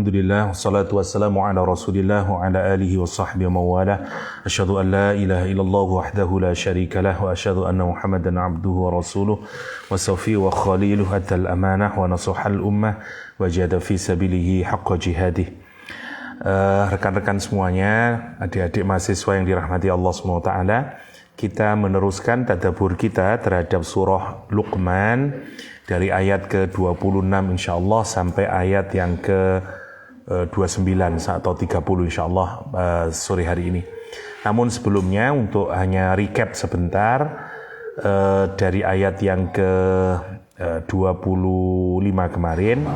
Alhamdulillah, wassalatu wassalamu ala rasulillah wa ala alihi wa sahbihi wa mawalah. Asyhadu an la ilaha illallah wahdahu la syarika lah wa asyhadu anna Muhammadan abduhu wa rasuluh wa safiyyuhu wa khaliluhu atal amanah wa nasahal ummah wa jahada fi sabilihi haqqa jihadih. Rekan-rekan semuanya, adik-adik mahasiswa yang dirahmati Allah SWT, kita meneruskan tadabbur kita terhadap surah Luqman dari ayat ke-26 insyaallah sampai ayat yang ke-29 atau 30 insyaallah sore hari ini. Namun sebelumnya untuk hanya recap sebentar dari ayat yang ke-25 kemarin.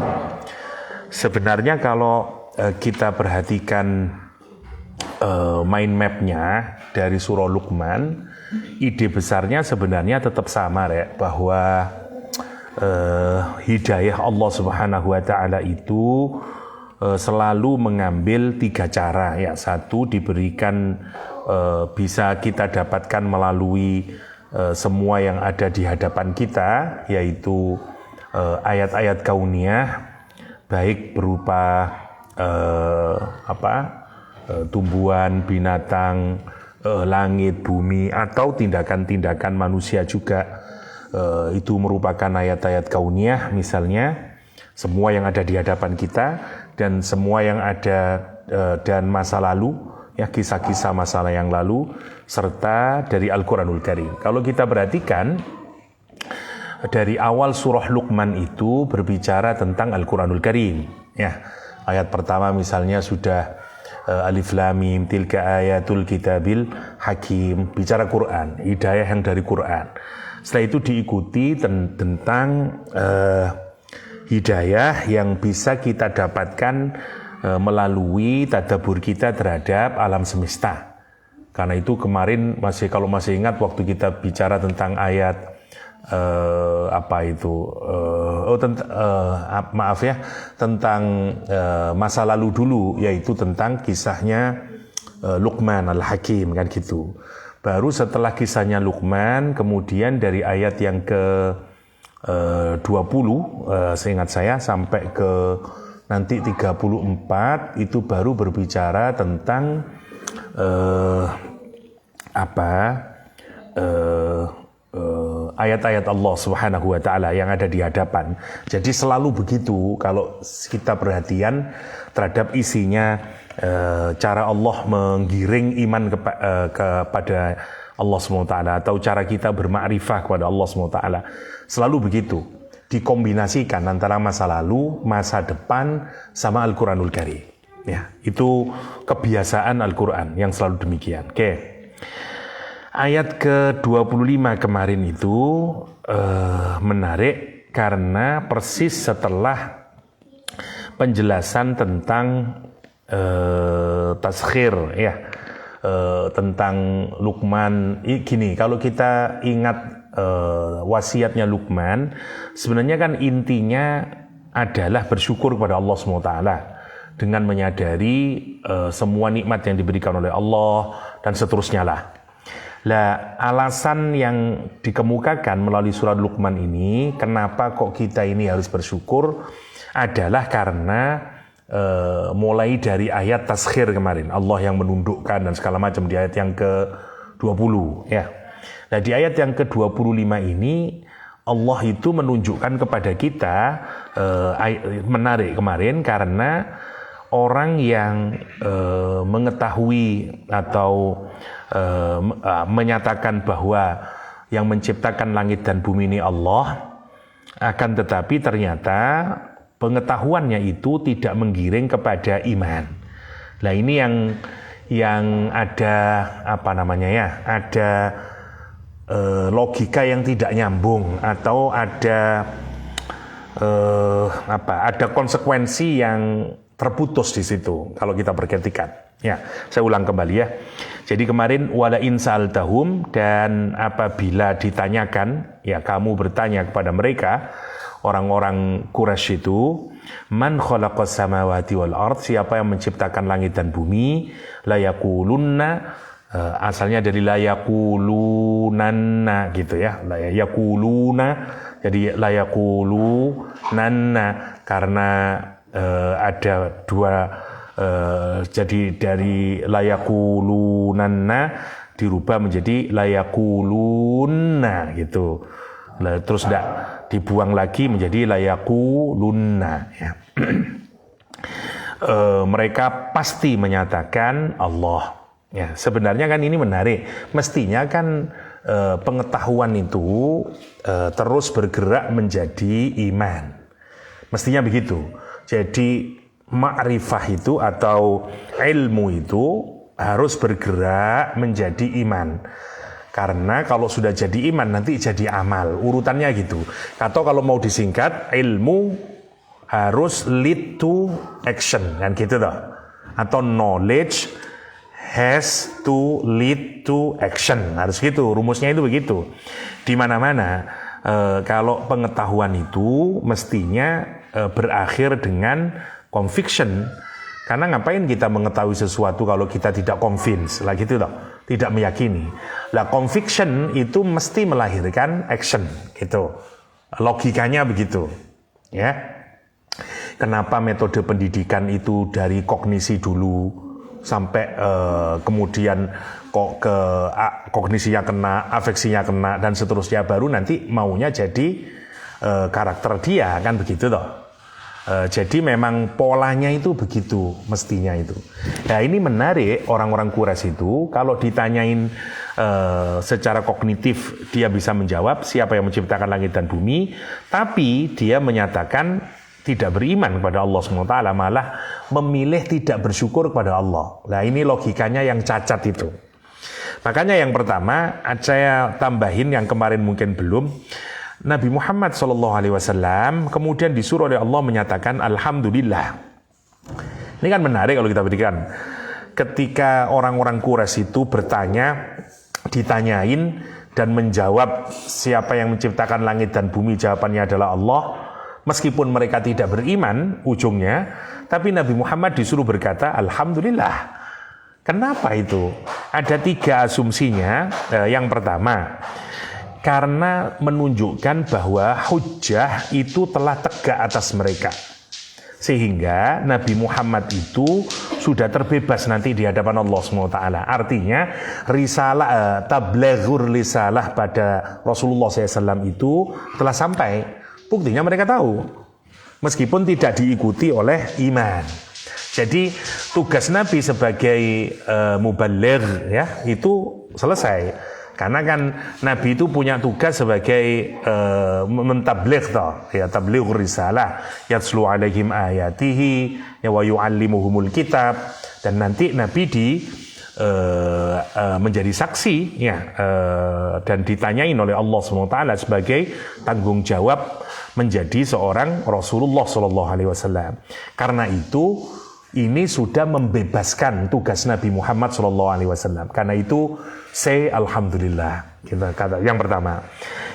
Sebenarnya kalau kita perhatikan mind map-nya dari surah Luqman, ide besarnya sebenarnya tetap sama ya, bahwa hidayah Allah Subhanahu wa taala itu selalu mengambil 3 cara ya. Satu, diberikan bisa kita dapatkan melalui semua yang ada di hadapan kita, yaitu ayat-ayat kauniyah, baik berupa tumbuhan, binatang, langit, bumi, atau tindakan-tindakan manusia juga. Itu merupakan ayat-ayat kauniyah, misalnya semua yang ada di hadapan kita dan semua yang ada dan masa lalu ya, kisah-kisah masalah yang lalu, serta dari Al-Quranul Karim. Kalau kita perhatikan dari awal surah Luqman itu berbicara tentang Al-Quranul Karim ya. Ayat pertama misalnya sudah Alif Lam Mim tilka ayatul kitabil hakim, bicara Quran, hidayah yang dari Quran. Setelah itu diikuti tentang hidayah yang bisa kita dapatkan melalui tadabbur kita terhadap alam semesta. Karena itu kemarin kalau masih ingat waktu kita bicara tentang ayat tentang masa lalu dulu, yaitu tentang kisahnya Luqman Al-Hakim kan gitu. Baru setelah kisahnya Luqman, kemudian dari ayat yang ke-20 seingat saya sampai ke nanti 34 itu baru berbicara tentang ayat-ayat Allah Subhanahu wa taala yang ada di hadapan. Jadi selalu begitu kalau kita perhatian terhadap isinya, cara Allah menggiring iman kepada Allah SWT, atau cara kita bermakrifah kepada Allah SWT. Selalu begitu, dikombinasikan antara masa lalu, masa depan, sama Al-Quranul Karim. Ya, itu kebiasaan Al-Quran yang selalu demikian. Oke. Ayat ke-25 kemarin itu menarik karena persis setelah penjelasan tentang taskhir ya, tentang Luqman. Gini, kalau kita ingat wasiatnya Luqman, sebenarnya kan intinya adalah bersyukur kepada Allah SWT dengan menyadari semua nikmat yang diberikan oleh Allah dan seterusnya lah. Lah, alasan yang dikemukakan melalui surat Luqman ini, kenapa kok kita ini harus bersyukur, adalah karena mulai dari ayat taskhir kemarin, Allah yang menundukkan dan segala macam di ayat yang ke-20 ya. Nah, di ayat yang ke-25 ini Allah itu menunjukkan kepada kita, menarik kemarin karena orang yang mengetahui atau menyatakan bahwa yang menciptakan langit dan bumi ini Allah, akan tetapi ternyata pengetahuannya itu tidak menggiring kepada iman. Nah, ini yang ada ada logika yang tidak nyambung, atau ada konsekuensi yang terputus di situ kalau kita perhatikan. Ya, saya ulang kembali ya. Jadi kemarin wala in sa'altahum, dan apabila ditanyakan, ya kamu bertanya kepada mereka, orang-orang Quraisy itu, man khalaqas samawati wal ard, siapa yang menciptakan langit dan bumi, la yaqulunna, asalnya dari la yaqulunanna gitu ya, la yaquluna, jadi la yaqulunanna karena ada dua, jadi dari layakulunanna dirubah menjadi layakulunna gitu. Terus tidak dibuang lagi menjadi layakulunna. Ya. Mereka pasti menyatakan Allah. Ya, sebenarnya kan ini menarik. Mestinya kan pengetahuan itu terus bergerak menjadi iman. Mestinya begitu. Jadi ma'rifah itu atau ilmu itu harus bergerak menjadi iman. Karena kalau sudah jadi iman nanti jadi amal. Urutannya gitu. Atau kalau mau disingkat, ilmu harus lead to action. Kan gitu toh. Atau knowledge has to lead to action. Harus gitu. Rumusnya itu begitu. Di mana-mana kalau pengetahuan itu mestinya berakhir dengan conviction. Karena ngapain kita mengetahui sesuatu kalau kita tidak convince, lah gitu loh, tidak meyakini. Lah conviction itu mesti melahirkan action, gitu. Logikanya begitu, ya. Kenapa metode pendidikan itu dari kognisi dulu sampai kemudian kok ke kognisinya kena, afeksinya kena dan seterusnya, baru nanti maunya jadi karakter dia, kan begitu loh. Jadi memang polanya itu begitu mestinya itu. Nah ini menarik, orang-orang Quraisy itu kalau ditanyain secara kognitif dia bisa menjawab siapa yang menciptakan langit dan bumi, tapi dia menyatakan tidak beriman kepada Allah SWT, malah memilih tidak bersyukur kepada Allah. Nah ini logikanya yang cacat itu. Makanya yang pertama saya tambahin yang kemarin mungkin belum. Nabi Muhammad SAW kemudian disuruh oleh Allah menyatakan Alhamdulillah. Ini kan menarik kalau kita berikan. Ketika orang-orang Quraisy itu ditanyain dan menjawab siapa yang menciptakan langit dan bumi, jawabannya adalah Allah. Meskipun mereka tidak beriman ujungnya, tapi Nabi Muhammad disuruh berkata Alhamdulillah. Kenapa itu? Ada 3 asumsinya. Yang pertama, karena menunjukkan bahwa hujjah itu telah tegak atas mereka. Sehingga Nabi Muhammad itu sudah terbebas nanti di hadapan Allah SWT. Artinya risalah, tablaghur risalah pada Rasulullah SAW itu telah sampai. Buktinya mereka tahu. Meskipun tidak diikuti oleh iman. Jadi tugas Nabi sebagai muballigh ya itu selesai. Karena kan Nabi itu punya tugas sebagai mentabligh ya, tabligh risalah, yatslu alaihim ayatihi wa yuallimuhumul kitab, dan nanti Nabi menjadi saksi ya, dan ditanyain oleh Allah SWT sebagai tanggung jawab menjadi seorang Rasulullah SAW. Karena itu ini sudah membebaskan tugas Nabi Muhammad SAW. Karena itu say Alhamdulillah. Kita kata yang pertama.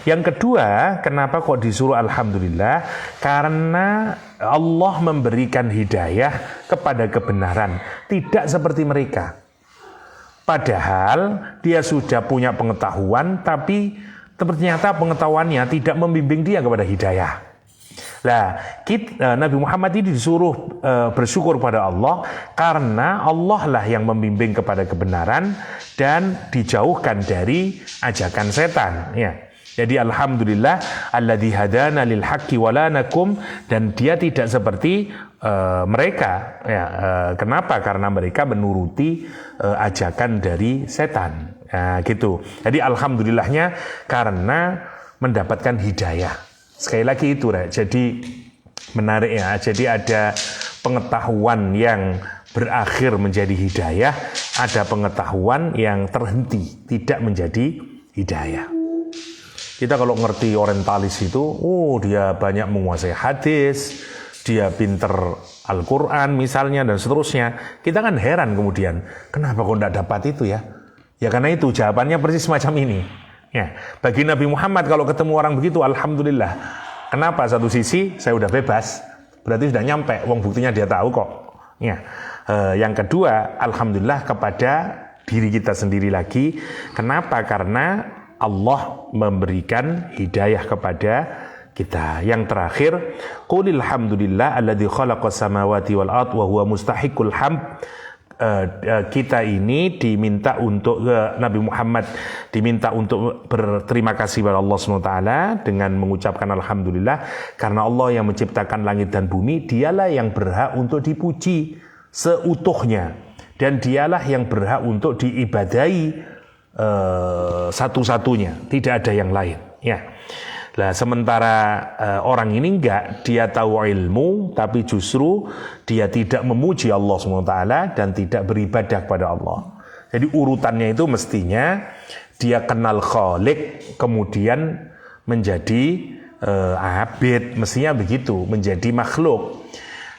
Yang kedua, kenapa kok disuruh Alhamdulillah? Karena Allah memberikan hidayah kepada kebenaran. Tidak seperti mereka. Padahal dia sudah punya pengetahuan, tapi ternyata pengetahuannya tidak membimbing dia kepada hidayah. Nah, Nabi Muhammad ini disuruh bersyukur pada Allah karena Allah lah yang membimbing kepada kebenaran dan dijauhkan dari ajakan setan. Ya. Jadi alhamdulillah alladzi hadana lil haqqi wa la nakum, dan dia tidak seperti mereka. Ya, kenapa? Karena mereka menuruti ajakan dari setan. Nah, gitu. Jadi alhamdulillahnya karena mendapatkan hidayah. Sekali lagi itu, jadi menarik ya. Jadi ada pengetahuan yang berakhir menjadi hidayah, ada pengetahuan yang terhenti tidak menjadi hidayah. Kita kalau ngerti orientalis itu, dia banyak menguasai hadis, dia pinter Al-Quran misalnya dan seterusnya. Kita kan heran kemudian, kenapa kok tidak dapat itu ya? Ya karena itu jawabannya persis semacam ini. Ya, bagi Nabi Muhammad kalau ketemu orang begitu, alhamdulillah. Kenapa? Satu sisi saya udah bebas, berarti sudah nyampe. Wong buktinya dia tahu kok. Ya. Yang kedua, alhamdulillah kepada diri kita sendiri lagi. Kenapa? Karena Allah memberikan hidayah kepada kita. Yang terakhir, qulil hamdulillah alladzi khalaqas samawati wal ard wa huwa mustahiqul hamd. Kita ini diminta untuk Nabi Muhammad diminta untuk berterima kasih kepada Allah SWT dengan mengucapkan alhamdulillah karena Allah yang menciptakan langit dan bumi, dialah yang berhak untuk dipuji seutuhnya dan dialah yang berhak untuk diibadahi satu-satunya, tidak ada yang lain ya. Nah, sementara orang ini enggak, dia tahu ilmu, tapi justru dia tidak memuji Allah SWT dan tidak beribadah kepada Allah. Jadi urutannya itu mestinya dia kenal Khalik, kemudian menjadi abid, mestinya begitu, menjadi makhluk.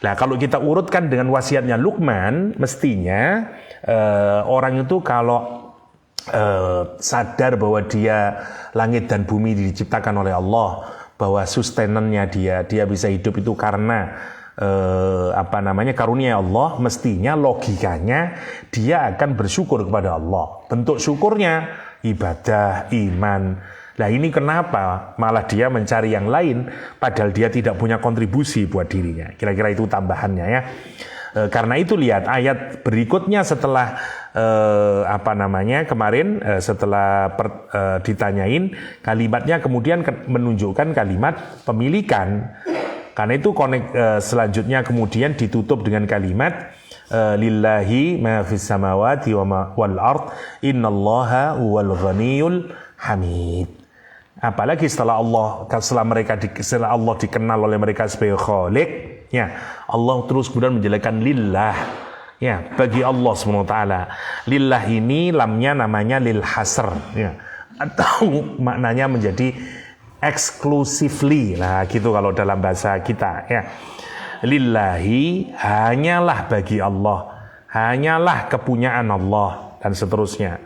Nah, kalau kita urutkan dengan wasiatnya Luqman, mestinya orang itu kalau sadar bahwa dia langit dan bumi diciptakan oleh Allah, bahwa sustainannya dia bisa hidup itu karena karunia Allah, mestinya logikanya dia akan bersyukur kepada Allah. Bentuk syukurnya ibadah, iman. Nah, ini kenapa malah dia mencari yang lain padahal dia tidak punya kontribusi buat dirinya. Kira-kira itu tambahannya ya. Karena itu lihat ayat berikutnya setelah kemarin setelah ditanyain kalimatnya kemudian menunjukkan kalimat pemilikan. Karena itu selanjutnya kemudian ditutup dengan kalimat lillahi ma fis samawati wal ard innallaha huwal ghaniyul hamid. Apalagi setelah Allah dikenal oleh mereka sebagai Khalik, ya Allah terus kemudian menjelekan lillah, ya bagi Allah SWT. Lillah ini lamnya namanya lil hasr, ya, atau maknanya menjadi exclusively. Nah gitu kalau dalam bahasa kita, ya. Lillahi hanyalah bagi Allah, hanyalah kepunyaan Allah dan seterusnya.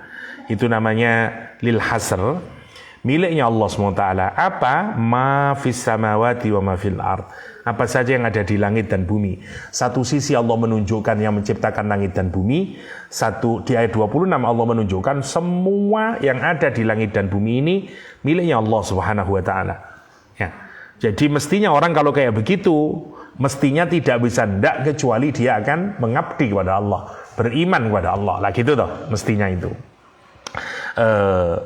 Itu namanya lil hasr. Miliknya Allah SWT. Apa? Ma fis samawati wa ma fil ard. Apa saja yang ada di langit dan bumi. Satu sisi Allah menunjukkan yang menciptakan langit dan bumi. Di ayat 26 Allah menunjukkan semua yang ada di langit dan bumi ini miliknya Allah Subhanahu wa taala. Ya. Jadi mestinya orang kalau kayak begitu, mestinya tidak bisa ndak kecuali dia akan mengabdi kepada Allah, beriman kepada Allah. Lah gitu toh, mestinya itu.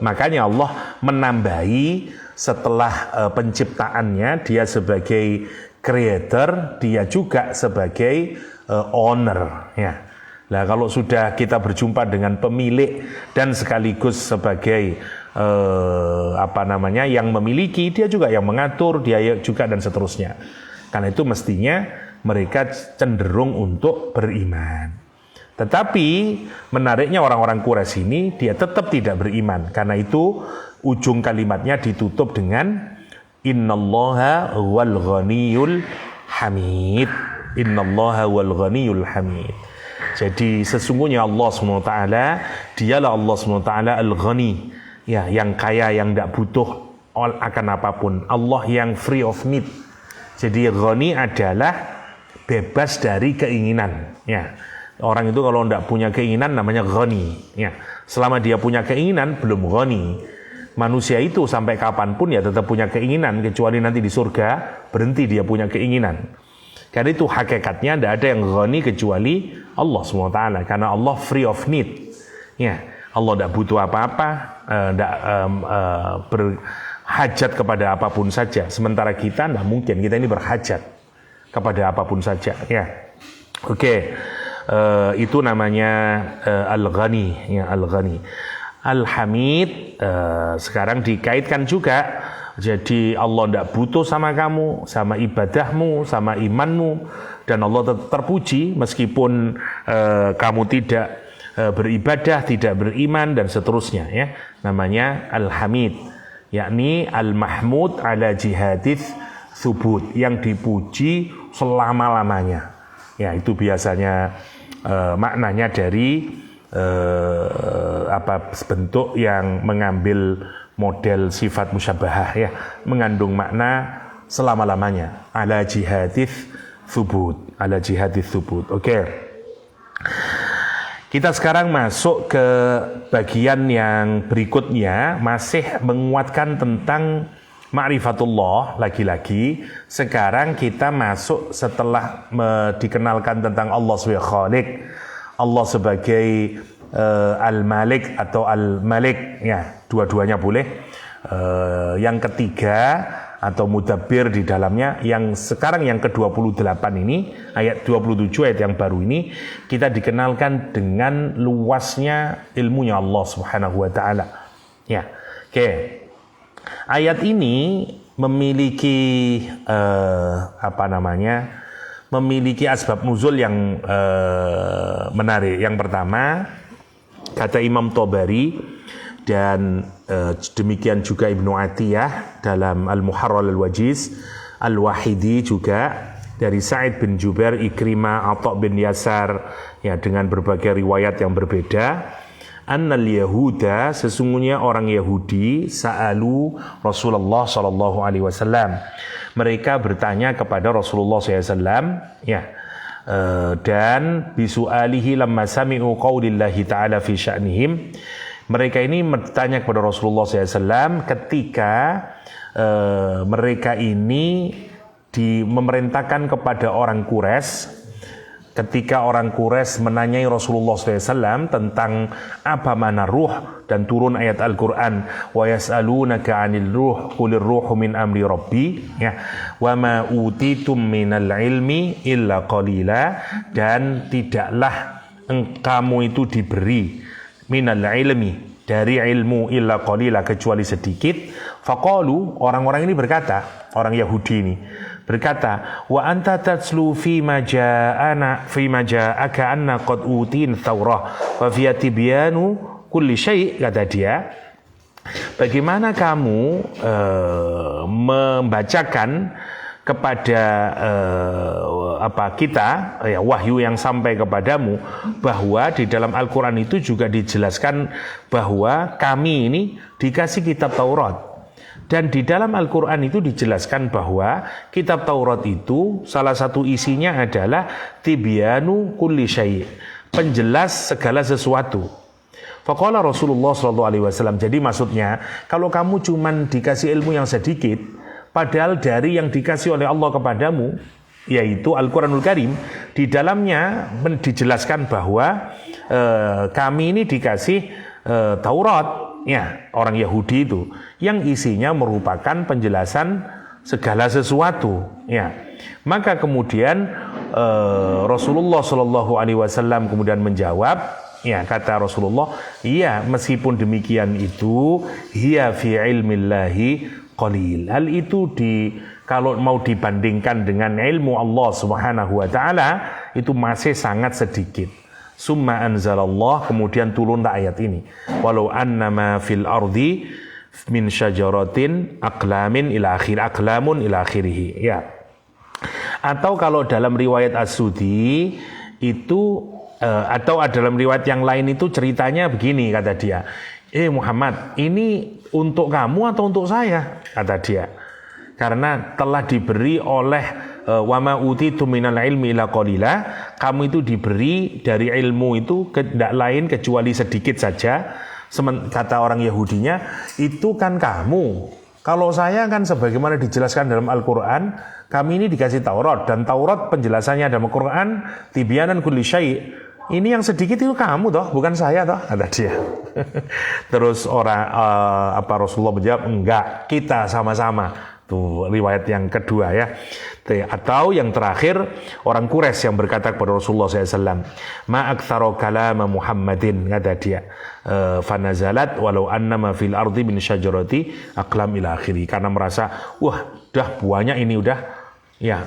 Makanya Allah menambahi setelah penciptaannya, dia sebagai creator, dia juga sebagai owner, ya. Nah, kalau sudah kita berjumpa dengan pemilik dan sekaligus sebagai yang memiliki, dia juga yang mengatur, dia juga dan seterusnya. Karena itu mestinya mereka cenderung untuk beriman. Tetapi menariknya orang-orang Quraisy ini dia tetap tidak beriman. Karena itu ujung kalimatnya ditutup dengan innallaha wal ghaniyul hamid. Innallaha wal ghaniyul hamid. Jadi sesungguhnya Allah SWT, dialah Allah SWT al-ghani, ya, yang kaya, yang tidak butuh akan apapun. Allah yang free of need. Jadi ghani adalah bebas dari keinginan, ya. Orang itu kalau tidak punya keinginan namanya ghani, ya. Selama dia punya keinginan belum ghani. Manusia itu sampai kapanpun ya tetap punya keinginan, kecuali nanti di surga berhenti dia punya keinginan. Karena itu hakikatnya tidak ada yang ghani kecuali Allah SWT, karena Allah free of need, ya. Allah tidak butuh apa-apa, tidak berhajat kepada apapun saja. Sementara kita tidak mungkin, kita ini berhajat kepada apapun saja, ya. Oke. Itu namanya Al-Ghani, ya, Al-Ghani. Al-Hamid sekarang dikaitkan juga. Jadi Allah tidak butuh sama kamu, sama ibadahmu, sama imanmu, dan Allah terpuji meskipun kamu tidak beribadah, tidak beriman dan seterusnya, ya. Namanya Al-Hamid, yakni Al-Mahmud ala jihadith thubut, yang dipuji selama-lamanya. Ya, itu biasanya maknanya dari bentuk yang mengambil model sifat musyabahah, ya, mengandung makna selama-lamanya. Ala jihadith thubut, ala jihadith thubut. Oke. Kita sekarang masuk ke bagian yang berikutnya, masih menguatkan tentang ma'rifatullah lagi-lagi. Sekarang kita masuk setelah dikenalkan tentang Allah sebagai Khalik, Allah sebagai Al-Malik atau Al-Malik, ya dua-duanya boleh. Yang ketiga atau mudabbir di dalamnya, yang sekarang yang ke-28 ini, ayat 27 ayat yang baru ini, kita dikenalkan dengan luasnya ilmunya Allah Subhanahu wa taala. Ya. Oke. Ayat ini memiliki memiliki asbab nuzul yang menarik. Yang pertama, kata Imam Thabari dan demikian juga Ibnu Atiyah dalam Al-Muharrar Al-Wajiz, Al-Wahidi juga dari Sa'id bin Jubair, Ikrimah, Atha bin Yasar, ya dengan berbagai riwayat yang berbeda. Annal Yahuda, sesungguhnya orang Yahudi, sa'alu Rasulullah sallallahu alaihi wasallam. Mereka bertanya kepada Rasulullah SAW, ya. Dan bisu'alihi lamma sami'u qaulillahi ta'ala fi sya'nihim. Mereka ini bertanya kepada Rasulullah SAW ketika mereka ini memerintahkan kepada orang Quraisy. Ketika orang Quraisy menanyai Rasulullah SAW tentang apa makna ruh, dan turun ayat Al-Quran, wa yas'alunaka 'anil ruh qulir ruhu min amri rabbi, ya, wa ma utitum minal ilmi illa qalila, dan tidaklah kamu itu diberi minal ilmi, dari ilmu, illa qalila, kecuali sedikit. Faqalu, orang-orang ini berkata, orang Yahudi ini berkata, wa anta tatslu fi ma ja'aka anna qad utin Taurah wa fiha tibyanu kulli syai', kata dia, bagaimana kamu membacakan kepada kita, ya, wahyu yang sampai kepadamu, bahwa di dalam Al-Quran itu juga dijelaskan bahwa kami ini dikasih kitab Taurat. Dan di dalam Al-Quran itu dijelaskan bahwa kitab Taurat itu salah satu isinya adalah tibyanu kulli syai', penjelas segala sesuatu. Faqala Rasulullah SAW, jadi maksudnya kalau kamu cuman dikasih ilmu yang sedikit, padahal dari yang dikasih oleh Allah kepadamu, yaitu Al-Quranul Karim, di dalamnya dijelaskan bahwa kami ini dikasih Taurat, ya, orang Yahudi itu, yang isinya merupakan penjelasan segala sesuatu, ya. Maka kemudian Rasulullah SAW kemudian menjawab, ya, kata Rasulullah, iya, meskipun demikian itu, hiya fi ilmillahi qalil. Hal itu kalau mau dibandingkan dengan ilmu Allah Subhanahu wa taala, itu masih sangat sedikit. Summa anzalallah, kemudian turun ayat ini, walau annama fil ardi min syajaratin aqlamun ila akhirih, ya. Atau kalau dalam riwayat As-Sudi itu atau dalam riwayat yang lain itu ceritanya begini, kata dia, Muhammad, ini untuk kamu atau untuk saya, kata dia, karena telah diberi oleh wa ma utitu minal ilmi illa qalila, kamu itu diberi dari ilmu itu tidak lain kecuali sedikit saja. Kata orang Yahudinya, itu kan kamu, kalau saya kan sebagaimana dijelaskan dalam Al-Quran, kami ini dikasih Taurat, dan Taurat penjelasannya dalam Al-Quran tibyanan kulli syai'. Ini yang sedikit itu kamu toh, bukan saya toh, kata dia. Terus Rasulullah menjawab, enggak, kita sama-sama. Tuh riwayat yang kedua, ya. Atau yang terakhir, orang Quraisy yang berkata kepada Rasulullah SAW, ma aktsara kalama Muhammadin, kata dia, fanazalat walau annama fil ardi min syajarati aqlam ila akhiri, karena merasa udah banyak ini, udah, ya,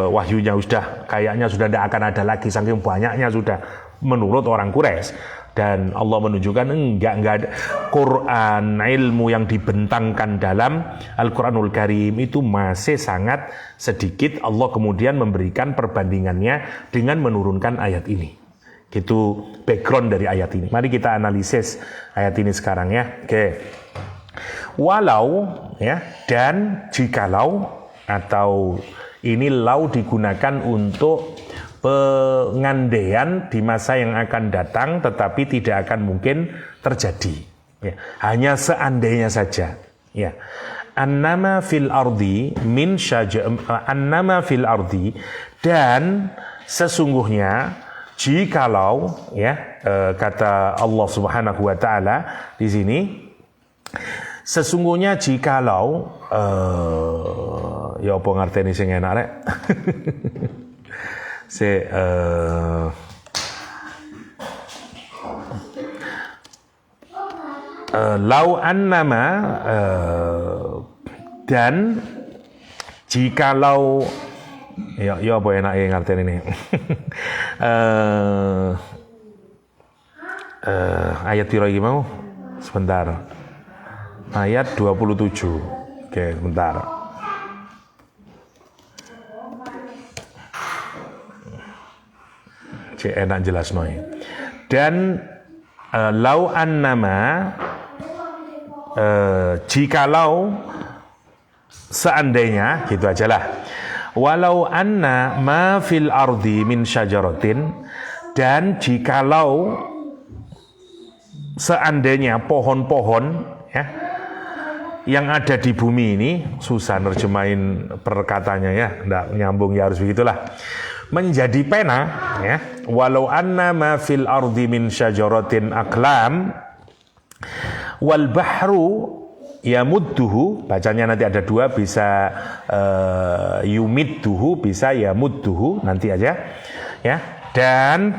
wahyunya kayaknya sudah tidak akan ada lagi, saking banyaknya sudah, menurut orang Quraisy. Dan Allah menunjukkan enggak ada. Quran, ilmu yang dibentangkan dalam Al-Quranul Karim itu masih sangat sedikit. Allah kemudian memberikan perbandingannya dengan menurunkan ayat ini. Gitu background dari ayat ini. Mari kita analisis ayat ini sekarang, ya. Oke. Walau, ya, dan jikalau, atau ini lau digunakan untuk pengandaian di masa yang akan datang, tetapi tidak akan mungkin terjadi, ya. Hanya seandainya saja, ya. annama fil ardi min annama fil ardi, dan sesungguhnya jikalau ya, kata Allah Subhanahu wa taala di sini, sesungguhnya jikalau ya apa ngarteni sing enak rek. Lau annama, dan jikalau ya apa enak ngarteni ini. Ayat piro iki mau? Sebentar. Ayat 27. Oke, bentar. Cek enak jelas noy. Dan lau annama, jikalau seandainya gitu ajalah. Walau anna ma fil ardi min syajaratin, dan jikalau seandainya pohon-pohon ya yang ada di bumi ini, susah nerjemahin perkataannya ya, enggak nyambung ya, harus begitulah, menjadi pena ya. Walau anna ma fil ardi min syajaratin aqlam wal bahru yamudduhu, bacanya nanti ada dua, bisa yumidduhu, bisa yamudduhu, nanti aja ya. Dan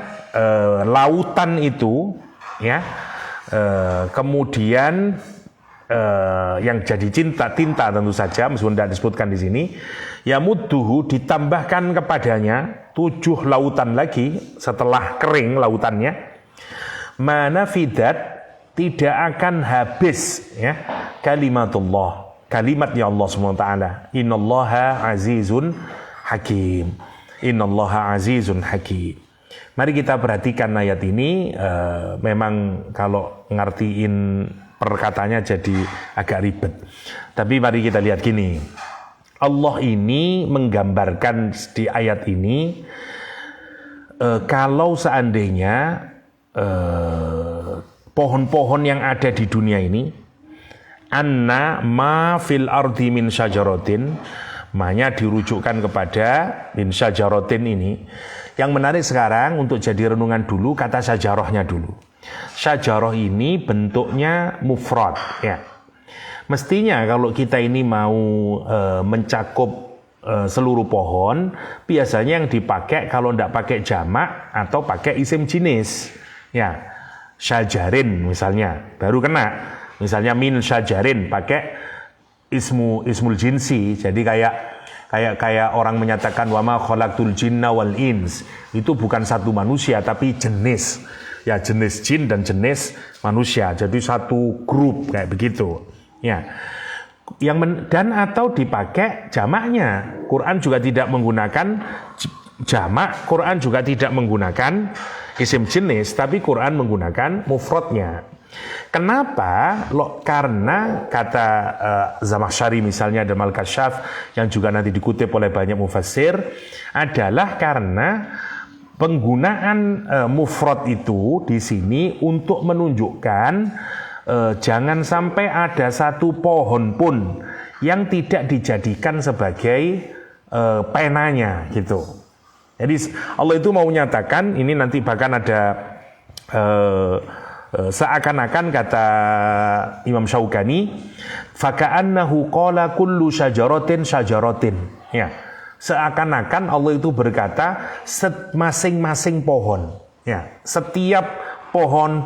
lautan itu ya, kemudian yang jadi tinta tentu saja, meskipun tidak disebutkan di sini, yamudduhu, ditambahkan kepadanya 7 lautan lagi setelah kering lautannya, manafidat, tidak akan habis ya kalimatullah, kalimatnya Allah SWT. Innallaha azizun hakim. Innallaha azizun hakim. Mari kita perhatikan ayat ini. Memang kalau ngertiin perkataannya jadi agak ribet. Tapi mari kita lihat gini. Allah ini menggambarkan di ayat ini, kalau seandainya pohon-pohon yang ada di dunia ini, anna ma fil ardi min syajaratin, maknya dirujukkan kepada min syajaratin ini. Yang menarik sekarang untuk jadi renungan dulu kata syajarahnya dulu. Syajarah ini bentuknya mufrad ya. Mestinya kalau kita ini mau mencakup seluruh pohon, biasanya yang dipakai kalau tidak pakai jamak atau pakai isim jinis ya. Syajarin misalnya baru kena, misalnya min syajarin pakai ismul jinsi, jadi kayak orang menyatakan wa ma khalaqtul jinna wal ins, itu bukan satu manusia tapi jenis ya, jenis jin dan jenis manusia, jadi satu grup kayak begitu ya. Dan atau dipakai jamaknya, Quran juga tidak menggunakan jamak, Quran juga tidak menggunakan isim jenis, tapi Quran menggunakan mufradnya. Kenapa? Karena kata Zamakhsyari misalnya dan Al-Kasyaf yang juga nanti dikutip oleh banyak mufassir, adalah karena penggunaan mufrad itu di sini untuk menunjukkan jangan sampai ada satu pohon pun yang tidak dijadikan sebagai penanya gitu. Jadi Allah itu mau menyatakan, ini nanti bahkan ada seakan-akan kata Imam Syaukani, faka'annahu qala kullu syajaratin syajaratin ya. Seakan-akan Allah itu berkata masing-masing pohon ya, setiap pohon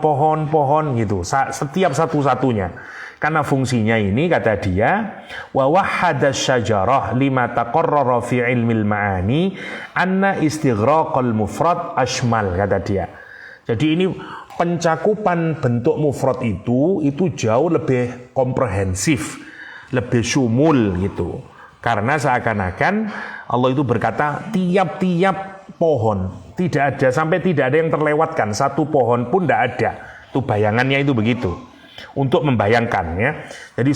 gitu, setiap satu-satunya. Karena fungsinya ini kata dia, wa wahhada syajarah lima taqarrara fi ilmil ma'ani anna istighraqal mufrad ashmal, kata dia. Jadi ini pencakupan bentuk mufrad itu jauh lebih komprehensif, lebih syumul gitu. Karena seakan-akan Allah itu berkata tiap-tiap pohon, tidak ada, sampai tidak ada yang terlewatkan, satu pohon pun tidak ada. Itu bayangannya itu begitu. Untuk membayangkan ya. Jadi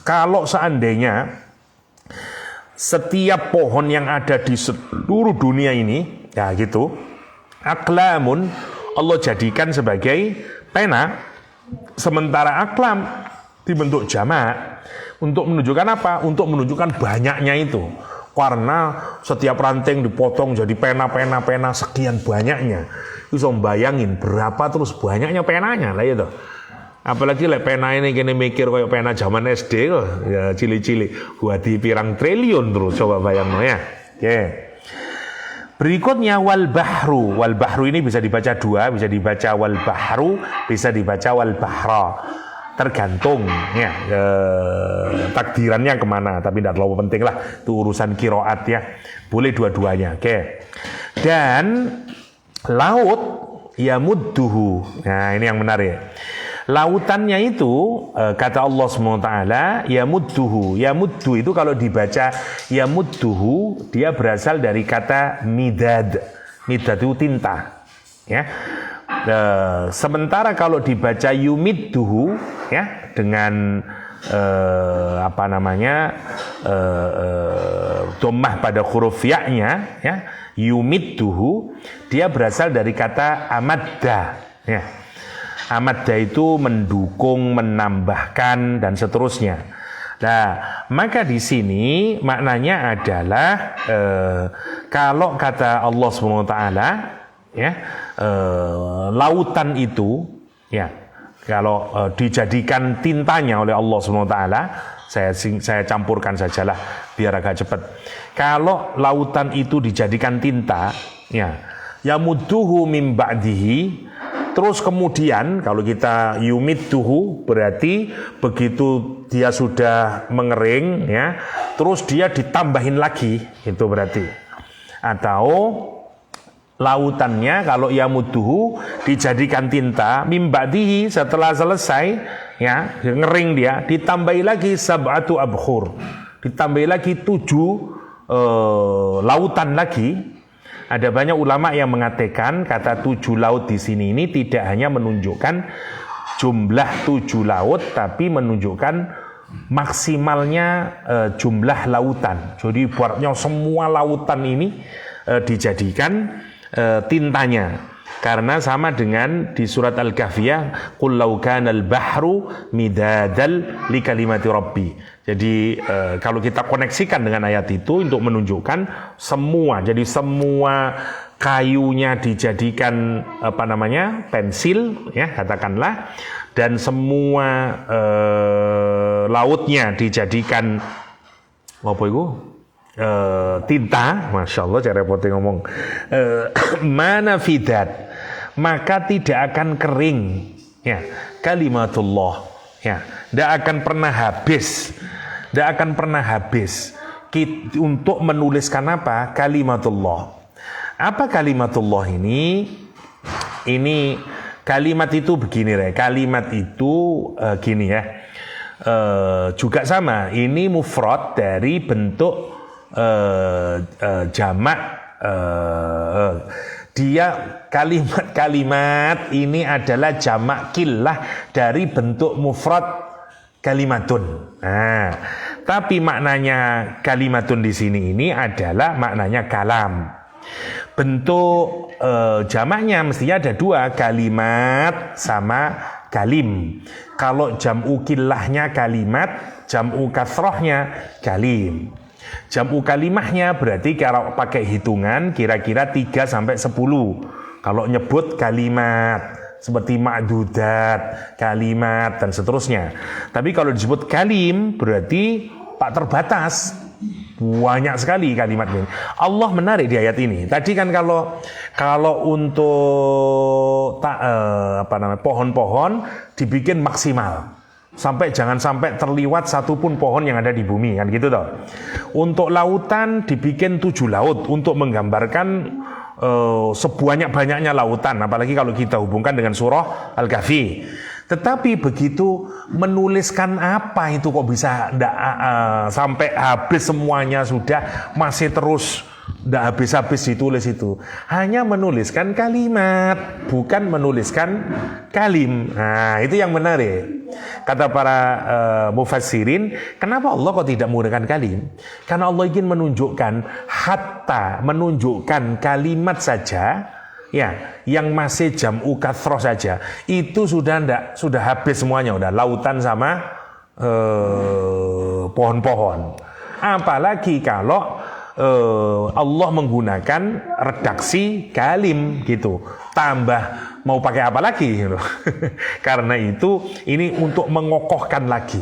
kalau seandainya setiap pohon yang ada di seluruh dunia ini ya gitu, aklamun, Allah jadikan sebagai pena, sementara aklam dibentuk jamak untuk menunjukkan apa? Untuk menunjukkan banyaknya itu. Karena setiap ranting dipotong jadi pena sekian banyaknya. Bisa bayangin berapa terus banyaknya penanya lah itu. Apalagi pena ini kini mikir kayak pena zaman SD kok, ya cili-cili, buat pirang triliun terus coba bayangno ya. Oke. Berikutnya wal bahru. Wal bahru ini bisa dibaca dua, bisa dibaca wal bahru, bisa dibaca wal bahra. Tergantung ya takdirannya kemana, tapi tidak terlalu penting lah, itu urusan kiroat ya, boleh dua-duanya. Oke. Dan laut ya mudduhu, nah ini yang menarik, lautannya itu kata Allah SWT ya mudduhu, ya muddu itu kalau dibaca ya mudduhu dia berasal dari kata midad, midad itu tinta ya. Sementara kalau dibaca yumidduhu ya dengan dhammah pada huruf ya-nya ya, yumidduhu dia berasal dari kata amadda ya. Amadda itu mendukung, menambahkan dan seterusnya. Nah, maka di sini maknanya adalah kalau kata Allah SWT ya, lautan itu ya kalau dijadikan tintanya oleh Allah SWT, saya campurkan sajalah biar agak cepat. Kalau lautan itu dijadikan tinta ya yamudduhu min ba'dihi, terus kemudian kalau kita yumidduhu berarti begitu dia sudah mengering ya, terus dia ditambahin lagi, itu berarti. Atau lautannya kalau yamudduhu dijadikan tinta mimba'dihi, setelah selesai ya ngering dia ditambahi lagi sab'atu abkhur, ditambahi lagi 7 lautan lagi. Ada banyak ulama yang mengatakan kata 7 laut di sini ini tidak hanya menunjukkan jumlah 7 laut, tapi menunjukkan maksimalnya jumlah lautan. Jadi ibaratnya semua lautan ini dijadikan tintanya, karena sama dengan di surat Al-Kahfiyah qul law kanal bahru midadal li kalimati rabbi. Jadi kalau kita koneksikan dengan ayat itu untuk menunjukkan semua, jadi semua kayunya dijadikan pensil ya katakanlah, dan semua lautnya dijadikan apa itu? Tinta, masya Allah cara repotnya ngomong, mana fidat, maka tidak akan kering ya kalimatullah ya, tidak akan pernah habis untuk menuliskan apa? Kalimatullah. Apa kalimatullah ini? Ini kalimat itu begini ya, kalimat itu gini ya, juga sama, ini mufrad dari bentuk jamak, dia kalimat ini adalah jamak killah dari bentuk mufrad kalimatun. Nah, tapi maknanya kalimatun di sini ini adalah maknanya kalam. Bentuk jamaknya mestinya ada 2, kalimat sama kalim. Kalau jam'u killahnya kalimat, jam'u kasrohnya kalim. Jam'u kalimahnya berarti kalau pakai hitungan kira-kira 3 sampai 10. Kalau nyebut kalimat seperti ma'dudat, kalimat dan seterusnya. Tapi kalau disebut kalim berarti tak terbatas. Banyak sekali kalimat ini. Allah menarik di ayat ini. Tadi kan kalau untuk pohon-pohon dibikin maksimal. Jangan sampai terliwat satupun pohon yang ada di bumi, kan gitu toh. Untuk lautan dibikin 7 laut untuk menggambarkan sebanyak-banyaknya lautan, apalagi kalau kita hubungkan dengan surah Al-Kahfi. Tetapi begitu menuliskan apa itu kok bisa sampai habis semuanya, sudah masih terus tidak habis-habis ditulis itu. Hanya menuliskan kalimat, bukan menuliskan kalim. Nah, itu yang menarik. Kata para mufassirin, kenapa Allah kok tidak menggunakan kalim? Karena Allah ingin menunjukkan menunjukkan kalimat saja, ya, yang masih jam'u kathroh saja, itu sudah habis semuanya, udah lautan sama pohon-pohon. Apalagi kalau Allah menggunakan redaksi kalim gitu. Tambah mau pakai apa lagi gitu. Karena itu ini untuk mengokohkan lagi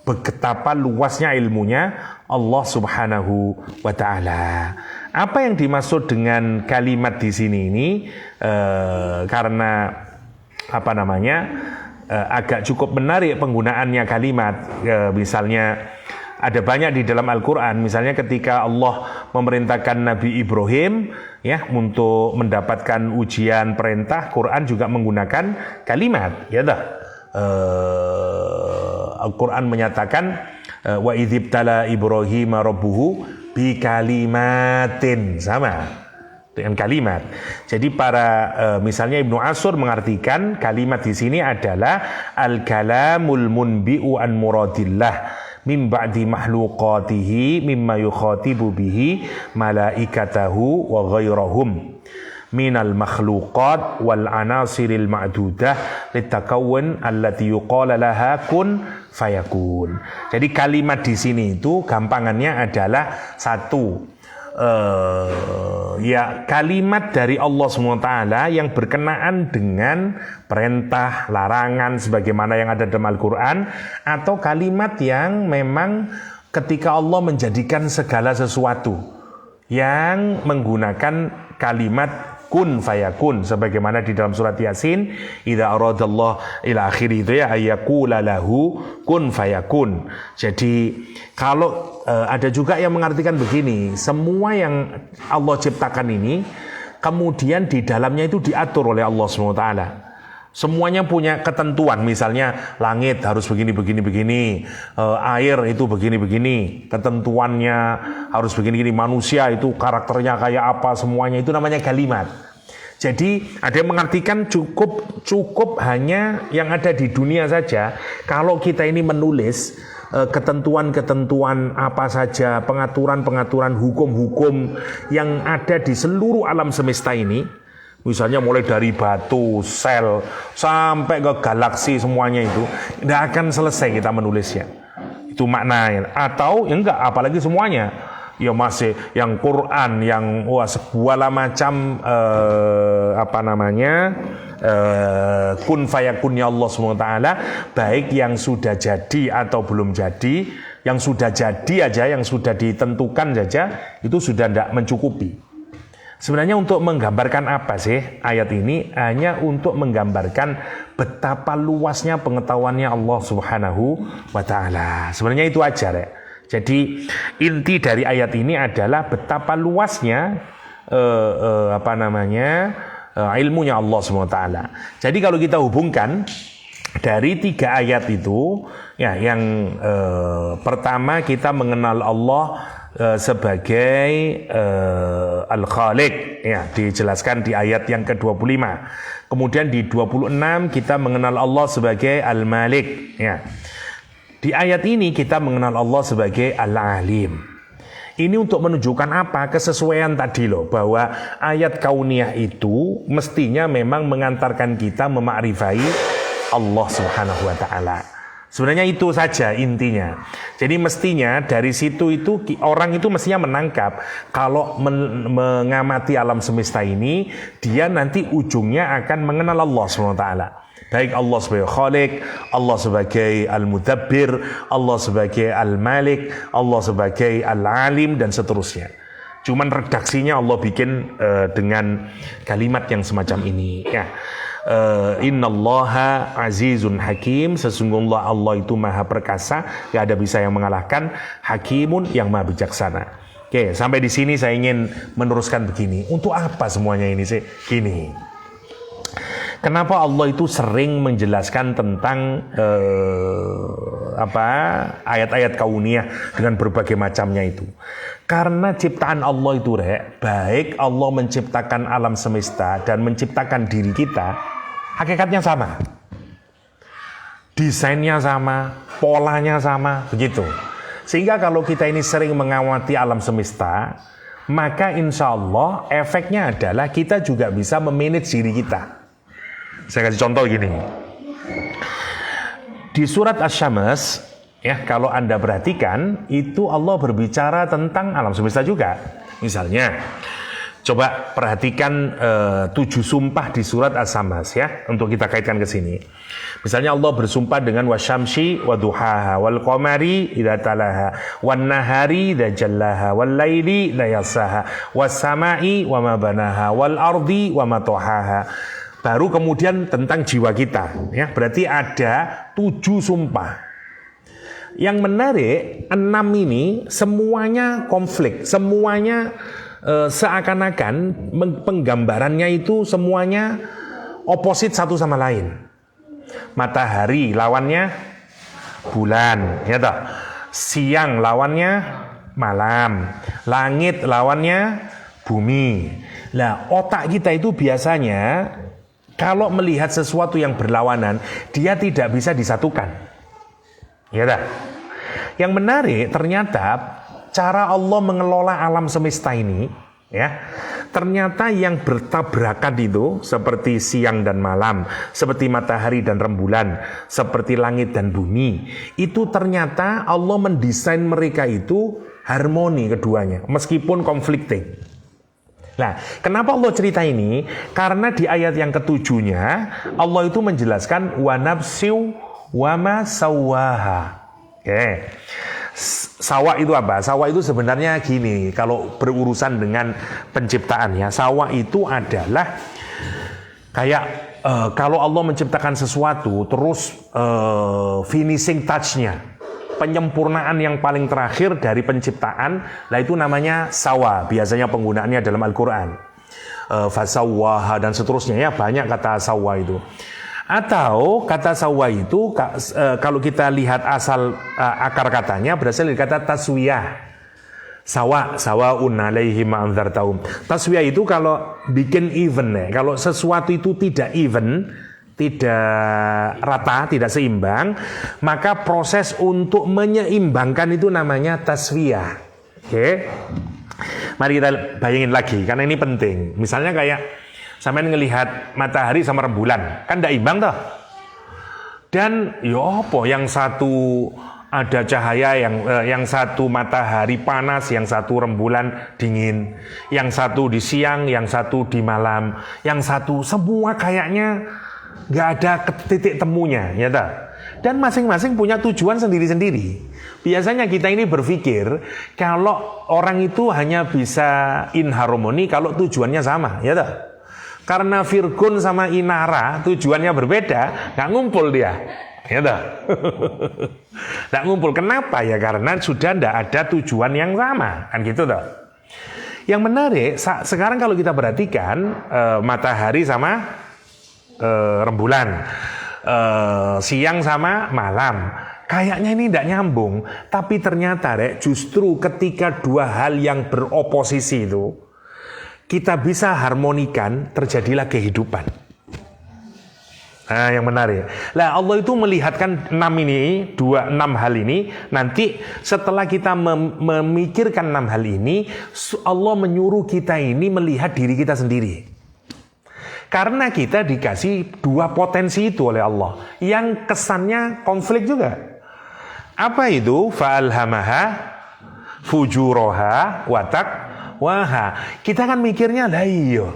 betapa luasnya ilmunya Allah Subhanahu wa taala. Apa yang dimaksud dengan kalimat di sini ini karena apa namanya? Agak cukup menarik penggunaannya kalimat. Misalnya ada banyak di dalam Al-Quran, misalnya ketika Allah memerintahkan Nabi Ibrahim ya untuk mendapatkan ujian perintah, Quran juga menggunakan kalimat, ya dah. Al-Quran menyatakan wa idzibtala Ibrahim rabbuhu bi kalimatin, sama dengan kalimat. Jadi misalnya Ibnu Ashur mengartikan kalimat di sini adalah al-kalamul munbi'u an muradillah min ba'di makhluqatihi mimma yukhatibu bihi malaikatahu wa ghairahum minal makhluqat wal anasiril ma'dudah litakawun allati yuqala laha kun fayakun. Jadi kalimat di sini itu gampangannya adalah satu, ya kalimat dari Allah SWT yang berkenaan dengan perintah, larangan sebagaimana yang ada dalam Al-Quran, atau kalimat yang memang ketika Allah menjadikan segala sesuatu yang menggunakan kalimat kun fayakun sebagaimana di dalam surat Yasin, idza aradallah ila akhir itu ya ayyaqula lahu kun fayakun. Jadi kalau ada juga yang mengartikan begini, semua yang Allah ciptakan ini kemudian di dalamnya itu diatur oleh Allah SWT. Semuanya punya ketentuan, misalnya langit harus begini, air itu begini, ketentuannya harus begini, manusia itu karakternya kayak apa, semuanya itu namanya kalimat. Jadi ada yang mengartikan cukup hanya yang ada di dunia saja. Kalau kita ini menulis ketentuan-ketentuan apa saja, pengaturan-pengaturan hukum-hukum yang ada di seluruh alam semesta ini, misalnya mulai dari batu, sel, sampai ke galaksi semuanya itu, tidak akan selesai kita menulisnya. Itu maknanya. Atau ya enggak, apalagi semuanya. Ya masih yang Quran, yang segala macam kun fayakunnya Allah SWT, baik yang sudah jadi atau belum jadi, yang sudah jadi aja, yang sudah ditentukan saja, itu sudah tidak mencukupi. Sebenarnya untuk menggambarkan apa sih ayat ini? Hanya untuk menggambarkan betapa luasnya pengetahuannya Allah Subhanahu wa taala. Sebenarnya itu aja, Rek. Jadi inti dari ayat ini adalah betapa luasnya ilmunya Allah SWT. Jadi kalau kita hubungkan dari 3 ayat itu, ya yang pertama kita mengenal Allah sebagai Al-Khaliq, ya dijelaskan di ayat yang ke-25. Kemudian di 26 kita mengenal Allah sebagai Al-Malik, ya. Di ayat ini kita mengenal Allah sebagai Al-Alim. Ini untuk menunjukkan apa? Kesesuaian tadi loh, bahwa ayat kauniyah itu mestinya memang mengantarkan kita memakrifai Allah Subhanahu wa taala. Sebenarnya itu saja intinya. Jadi mestinya dari situ itu orang itu mestinya menangkap kalau mengamati alam semesta ini, dia nanti ujungnya akan mengenal Allah Subhanahu wa taala. Baik Allah sebagai Khaliq, Allah sebagai Al-Mudabbir, Allah sebagai Al-Malik, Allah sebagai Al-Alim, dan seterusnya. Cuman redaksinya Allah bikin dengan kalimat yang semacam ini, ya. Innallaha azizun hakim, sesungguhnya Allah itu maha perkasa, gak ada bisa yang mengalahkan, hakimun yang maha bijaksana. Oke, sampai di sini saya ingin meneruskan begini. Untuk apa semuanya ini sih? Gini. Kenapa Allah itu sering menjelaskan tentang ayat-ayat kauniyah dengan berbagai macamnya itu? Karena ciptaan Allah itu, Rek, baik Allah menciptakan alam semesta dan menciptakan diri kita, hakikatnya sama. Desainnya sama, polanya sama, begitu. Sehingga kalau kita ini sering mengawati alam semesta, maka insya Allah efeknya adalah kita juga bisa memanage diri kita. Saya kasih contoh gini. Di surat Asy-Syams Ya, kalau Anda perhatikan, itu Allah berbicara tentang alam semesta juga. Misalnya, coba perhatikan 7 sumpah di surat As-Sammas ya, untuk kita kaitkan ke sini. Misalnya Allah bersumpah dengan wasyamsi wa duhaha wal qamari idza talaha wan nahari idza jallaha wal laili idza yasaha was samai wa ma banaha wal ardi wa ma tahaha. Baru kemudian tentang jiwa kita ya, berarti ada 7 sumpah. Yang menarik, 6 ini semuanya konflik, semuanya seakan-akan penggambarannya itu semuanya oposit satu sama lain. Matahari lawannya bulan, ya toh. Siang lawannya malam, langit lawannya bumi. Nah, otak kita itu biasanya kalau melihat sesuatu yang berlawanan, dia tidak bisa disatukan. Ya dah. Yang menarik ternyata cara Allah mengelola alam semesta ini ya, ternyata yang bertabrakan itu seperti siang dan malam, seperti matahari dan rembulan, seperti langit dan bumi, itu ternyata Allah mendesain mereka itu harmoni keduanya meskipun konflikting. Nah, kenapa Allah cerita ini? Karena di ayat yang ketujuhnya Allah itu menjelaskan wa nafsiu wa ma sawwaha. Oke. Sawa itu apa? Sawa itu sebenarnya gini, kalau berurusan dengan penciptaan ya, sawa itu adalah kayak kalau Allah menciptakan sesuatu terus finishing touch-nya, penyempurnaan yang paling terakhir dari penciptaan, lah itu namanya sawa. Biasanya penggunaannya dalam Al-Qur'an. Fasawwaha dan seterusnya ya, banyak kata sawa itu. Atau kata sawa itu kalau kita lihat asal akar katanya berasal dari kata taswiyah. Sawaun alaihim ma'anzartahum. Taswiyah itu kalau bikin even ya. Kalau sesuatu itu tidak even, tidak rata, tidak seimbang, maka proses untuk menyeimbangkan itu namanya taswiyah. Oke. Mari kita bayangin lagi karena ini penting. Misalnya kayak sampean ngelihat matahari sama rembulan, kan tidak imbang toh. Dan ya apa, yang satu ada cahaya, yang satu matahari panas, yang satu rembulan dingin, yang satu di siang, yang satu di malam, yang satu semua kayaknya nggak ada titik temunya, ya toh. Dan masing-masing punya tujuan sendiri-sendiri. Biasanya kita ini berpikir kalau orang itu hanya bisa inharmoni kalau tujuannya sama, ya toh. Karena Virgun sama Inara tujuannya berbeda, nggak ngumpul dia, ya dah. Nggak ngumpul. Kenapa ya? Karena sudah nggak ada tujuan yang sama, kan gitu dah. Yang menarik sekarang kalau kita perhatikan matahari sama rembulan, siang sama malam, kayaknya ini tidak nyambung. Tapi ternyata justru ketika dua hal yang beroposisi itu kita bisa harmonikan, terjadilah kehidupan. Nah, yang menarik. Nah, Allah itu melihatkan 6 hal ini. Nanti setelah kita memikirkan 6 hal ini, Allah menyuruh kita ini melihat diri kita sendiri. Karena kita dikasih 2 potensi itu oleh Allah, yang kesannya konflik juga. Apa itu? Fa'alhamaha fujuraha watak. Wah, kita kan mikirnya, lah iya,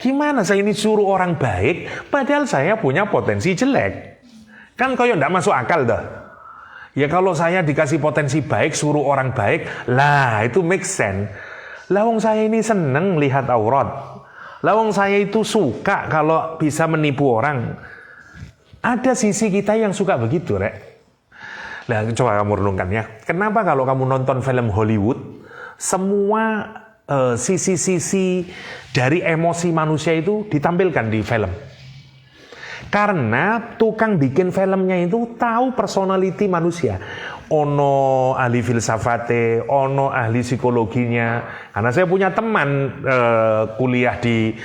gimana saya ini suruh orang baik, padahal saya punya potensi jelek. Kan kayak tidak masuk akal dah. Ya kalau saya dikasih potensi baik, suruh orang baik, lah itu make sense. Lawang saya ini seneng lihat aurat. Lawang saya itu suka kalau bisa menipu orang. Ada sisi kita yang suka begitu, Rek. Nah, coba kamu renungkan ya. Kenapa kalau kamu nonton film Hollywood, semua sisi-sisi dari emosi manusia itu ditampilkan di film. Karena tukang bikin filmnya itu tahu personality manusia. Ono ahli filsafate, ono ahli psikologinya. Karena saya punya teman kuliah di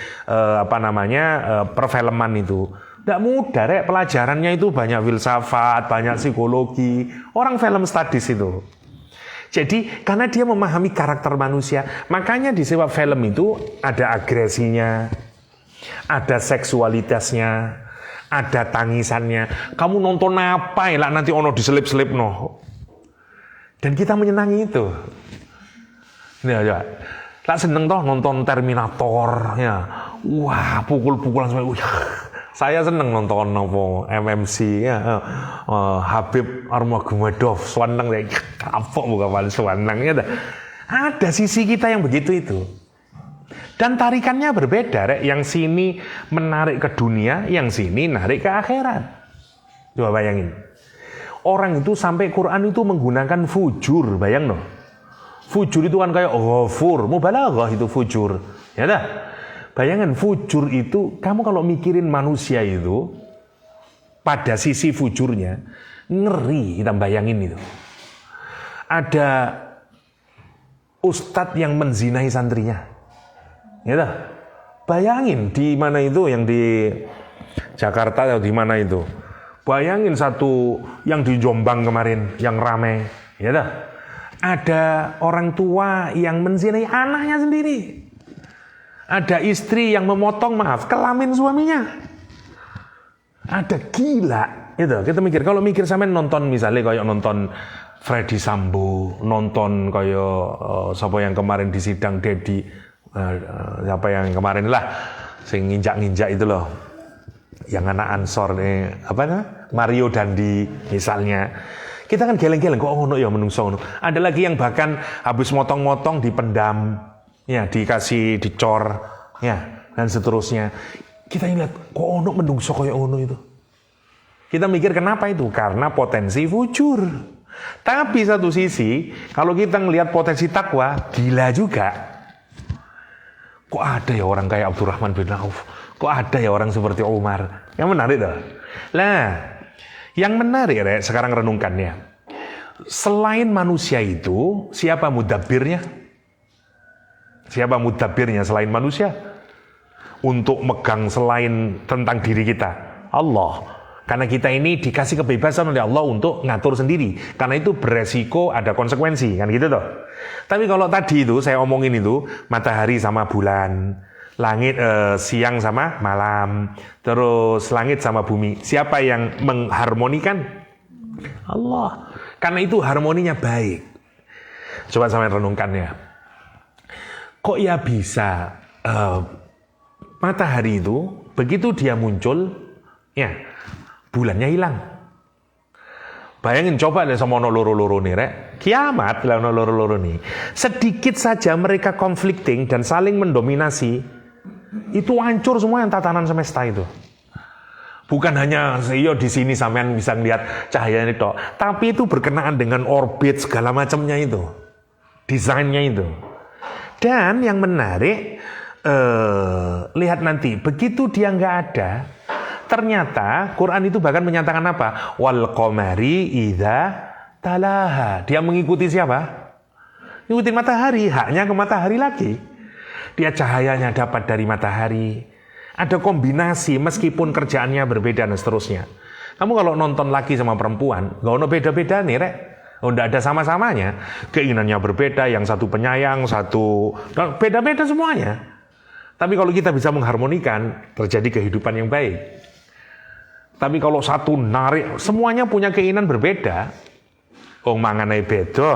perfilman itu. Tidak mudah, Rek. Pelajarannya itu banyak filsafat, banyak psikologi. Orang film studies itu. Jadi karena dia memahami karakter manusia, makanya di sebuah film itu ada agresinya, ada seksualitasnya, ada tangisannya. Kamu nonton apa ya? Nanti ono diselip-selip no. Dan kita menyenangi itu. Ini aja. Tak seneng toh nonton Terminator ya. Wah, pukul-pukulan sampai saya seneng nonton MMC ya. Habib Nurmagomedov Swanang ya. Kapok bukan paling Swanang ya. Ada sisi kita yang begitu itu. Dan tarikannya berbeda, Rek. Yang sini menarik ke dunia, yang sini narik ke akhirat. Coba bayangin. Orang itu sampai Quran itu menggunakan fujur, bayang no. Fujur itu kan kayak ghafur, mubalaghah itu fujur. Ya dah. Bayangin fujur itu, kamu kalau mikirin manusia itu pada sisi fujurnya ngeri, kita bayangin itu. Ada ustadz yang menzinai santrinya. Ya dah. Bayangin di mana itu, yang di Jakarta atau di mana itu. Bayangin satu yang di Jombang kemarin yang ramai, ya dah. Ada orang tua yang menzinai anaknya sendiri. Ada istri yang memotong kelamin suaminya. Ada gila, gitu. Kita mikir kalau mikir sampean nonton misalnya kayak nonton Freddy Sambo, nonton kayak siapa yang kemarin di sidang Dedi, siapa yang kemarin lah, sing nginjak-nginjak itu loh. Yang anak Ansor nih, Mario Dandi misalnya. Kita kan geleng-geleng kok ngono ya menungso ngono. Ada lagi yang bahkan habis motong-motong dipendam, ya dikasih dicor, ya dan seterusnya. Kita ingat kok ono menungso koyo ngono itu. Kita mikir kenapa itu? Karena potensi fujur. Tapi satu sisi, kalau kita ngelihat potensi takwa, gila juga. Kok ada ya orang kayak Abdurrahman bin Auf? Kok ada ya orang seperti Umar? Yang menarik tuh. Lah, yang menarik Rek, sekarang renungkannya. Selain manusia itu, siapa mudabbirnya? Siapa mudabbirnya selain manusia? Untuk megang selain tentang diri kita, Allah. Karena kita ini dikasih kebebasan oleh Allah untuk ngatur sendiri. Karena itu beresiko ada konsekuensi, kan gitu toh. Tapi kalau tadi itu saya omongin itu matahari sama bulan, langit siang sama malam, terus langit sama bumi. Siapa yang mengharmonikan? Allah. Karena itu harmoninya baik. Coba sampai renungkan ya. Kok ya bisa matahari itu begitu dia muncul, ya bulannya hilang. Bayangin coba deh sama loro-loro nih, Rek. Kiamat lah loro-loro nih. Sedikit saja mereka conflicting dan saling mendominasi, itu hancur semua yang tatanan semesta itu. Bukan hanya di sini sampean bisa ngeliat cahayanya itu, tapi itu berkenaan dengan orbit segala macamnya itu, desainnya itu. Dan yang menarik, lihat nanti begitu dia nggak ada. Ternyata Quran itu bahkan menyatakan apa? Wal qamari idza talaha. Dia mengikuti siapa? Ngikutin matahari, haknya ke matahari lagi. Dia cahayanya dapat dari matahari. Ada kombinasi meskipun kerjaannya berbeda dan seterusnya. Kamu kalau nonton laki sama perempuan, nggak ada beda-beda nih, Rek. Nggak ada sama-samanya. Keinginannya berbeda, yang satu penyayang, satu beda-beda semuanya. Tapi kalau kita bisa mengharmonikan, terjadi kehidupan yang baik. Tapi kalau satu narik, semuanya punya keinginan berbeda. Manganai beda,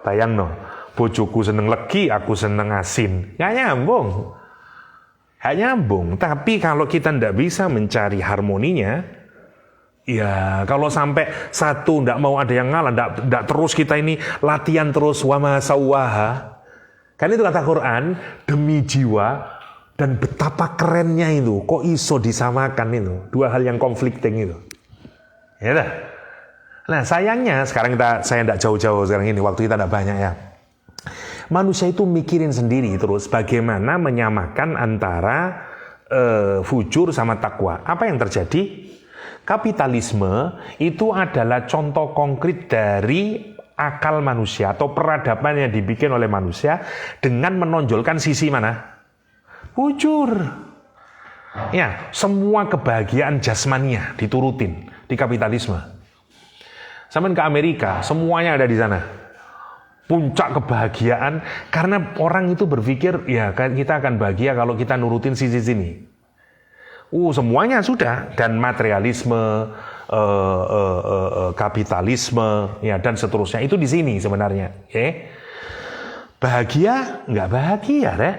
bayang no. Bojoku seneng legi, aku seneng asin. Nggak nyambung. Nggak nyambung. Tapi kalau kita nggak bisa mencari harmoninya, ya kalau sampai satu nggak mau ada yang ngalah, nggak terus kita ini latihan terus wama sawaha. Kan itu kata Quran, demi jiwa. Dan betapa kerennya itu, kok iso disamakan itu. Dua hal yang conflicting itu. Ya dah. Nah sayangnya, sekarang saya tidak jauh-jauh sekarang ini, waktu kita tidak banyak ya. Manusia itu mikirin sendiri terus bagaimana menyamakan antara fujur sama takwa. Apa yang terjadi? Kapitalisme itu adalah contoh konkret dari akal manusia atau peradaban yang dibikin oleh manusia dengan menonjolkan sisi mana? Fujur. Ya, semua kebahagiaan jasmania diturutin di kapitalisme. Sampai ke Amerika, semuanya ada di sana. Puncak kebahagiaan karena orang itu berpikir, ya kita akan bahagia kalau kita nurutin sisi sini. Semuanya sudah, dan materialisme, kapitalisme, ya dan seterusnya. Itu di sini sebenarnya. Bahagia? Nggak bahagia, Rek.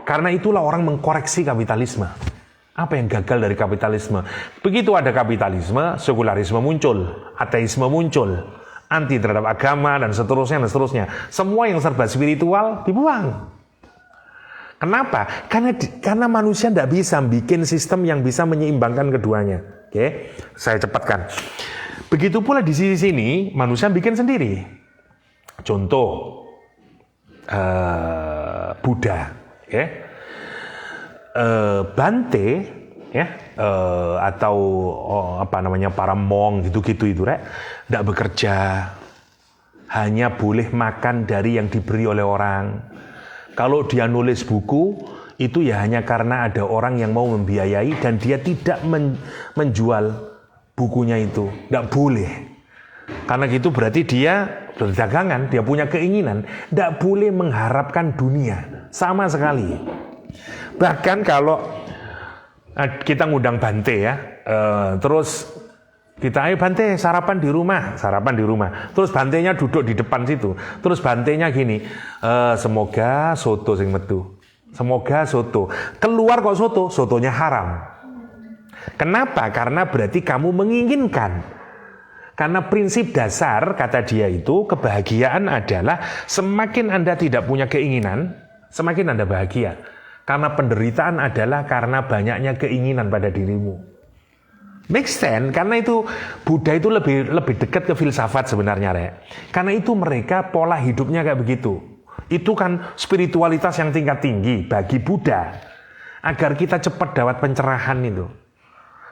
Karena itulah orang mengkoreksi kapitalisme. Apa yang gagal dari kapitalisme? Begitu ada kapitalisme, sekularisme muncul, ateisme muncul, anti terhadap agama dan seterusnya dan seterusnya. Semua yang serba spiritual dibuang. Kenapa? Karena manusia tidak bisa bikin sistem yang bisa menyeimbangkan keduanya. Oke, saya cepatkan. Begitu pula di sisi sini manusia bikin sendiri. Contoh Buddha, Bante, atau para monk gitu-gitu itu, tidak bekerja, hanya boleh makan dari yang diberi oleh orang. Kalau dia nulis buku, itu ya hanya karena ada orang yang mau membiayai dan dia tidak menjual bukunya itu. Tidak boleh. Karena gitu berarti dia berdagangan, dia punya keinginan. Tidak boleh mengharapkan dunia. Sama sekali. Bahkan kalau kita ngundang Bante ya, terus kita ayo Bante sarapan di rumah. Terus Bantenya duduk di depan situ. Terus Bantenya gini, semoga soto sing metu. Semoga soto. Keluar kok sotonya haram. Kenapa? Karena berarti kamu menginginkan. Karena prinsip dasar kata dia itu kebahagiaan adalah semakin Anda tidak punya keinginan, semakin Anda bahagia. Karena penderitaan adalah karena banyaknya keinginan pada dirimu. Make sense, karena itu Buddha itu lebih dekat ke filsafat sebenarnya, Rek. Karena itu mereka pola hidupnya kayak begitu. Itu kan spiritualitas yang tingkat tinggi bagi Buddha. Agar kita cepat dapat pencerahan itu.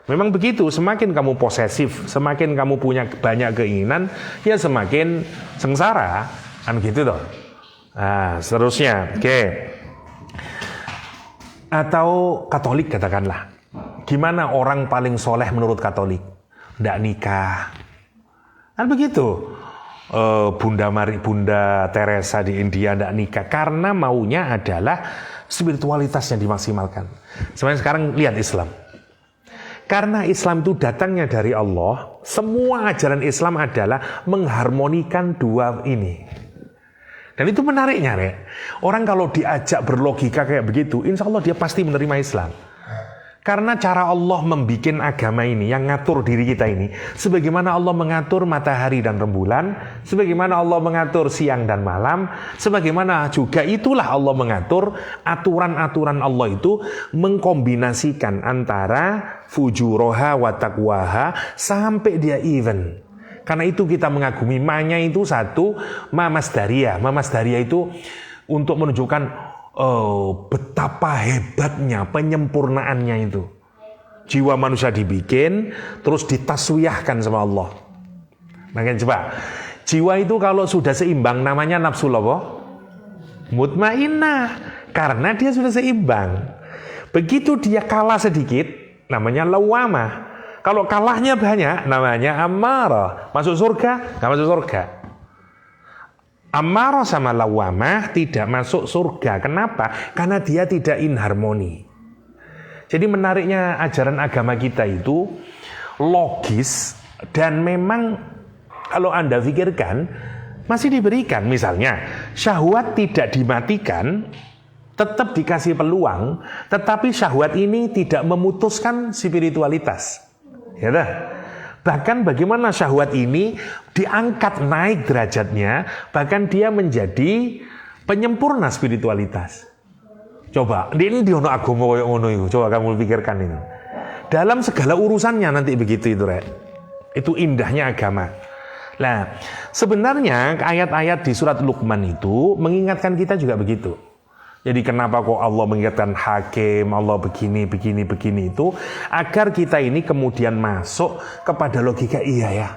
Memang begitu, semakin kamu posesif, semakin kamu punya banyak keinginan, ya semakin sengsara. Kan gitu toh. Nah, seterusnya. Oke. Atau Katolik katakanlah. Gimana orang paling soleh menurut Katolik? Nggak nikah. Kan begitu. Bunda Teresa di India nggak nikah. Karena maunya adalah spiritualitas yang dimaksimalkan. Sebenarnya sekarang lihat Islam. Karena Islam itu datangnya dari Allah, semua ajaran Islam adalah mengharmonikan dua ini. Dan itu menariknya, Rek. Orang kalau diajak berlogika kayak begitu, insya Allah dia pasti menerima Islam. Karena cara Allah membikin agama ini, yang ngatur diri kita ini, sebagaimana Allah mengatur matahari dan rembulan, sebagaimana Allah mengatur siang dan malam, sebagaimana juga itulah Allah mengatur aturan-aturan Allah itu mengkombinasikan antara fujuroha wa taqwaha sampai dia even. Karena itu kita mengagumi ma-nya itu satu, ma masdariyah. Ma masdariyah itu untuk menunjukkan betapa hebatnya penyempurnaannya itu. Jiwa manusia dibikin, terus ditaswiyahkan sama Allah. Makanya coba, jiwa itu kalau sudah seimbang namanya nafsu apa? Mutmainnah. Karena dia sudah seimbang. Begitu dia kalah sedikit, namanya lawamah. Kalau kalahnya banyak, namanya ammarah. Masuk surga? Nggak masuk surga. Ammarah sama lawamah tidak masuk surga. Kenapa? Karena dia tidak inharmoni. Jadi menariknya ajaran agama kita itu logis dan memang kalau Anda pikirkan masih diberikan. Misalnya syahwat tidak dimatikan, tetap dikasih peluang, tetapi syahwat ini tidak memutuskan spiritualitas. Ya dah. Bahkan bagaimana syahwat ini diangkat naik derajatnya, bahkan dia menjadi penyempurna spiritualitas. Coba, ini di ono agama koyo ngono iku. Coba kamu pikirkan ini. Dalam segala urusannya nanti begitu itu, Rek. Itu indahnya agama. Nah, sebenarnya ayat-ayat di surat Luqman itu mengingatkan kita juga begitu. Jadi kenapa kok Allah mengingatkan hakim, Allah begini itu, agar kita ini kemudian masuk kepada logika, iya ya,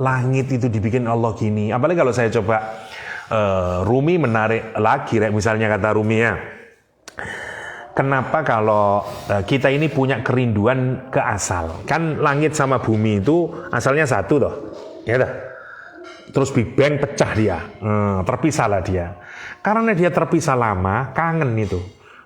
langit itu dibikin Allah gini. Apalagi kalau saya coba, Rumi menarik lagi, misalnya kata Rumi ya, kenapa kalau kita ini punya kerinduan ke asal? Kan langit sama bumi itu asalnya satu toh, ya dah. Terus Big Bang pecah dia, terpisahlah dia. Karena dia terpisah lama, kangen itu.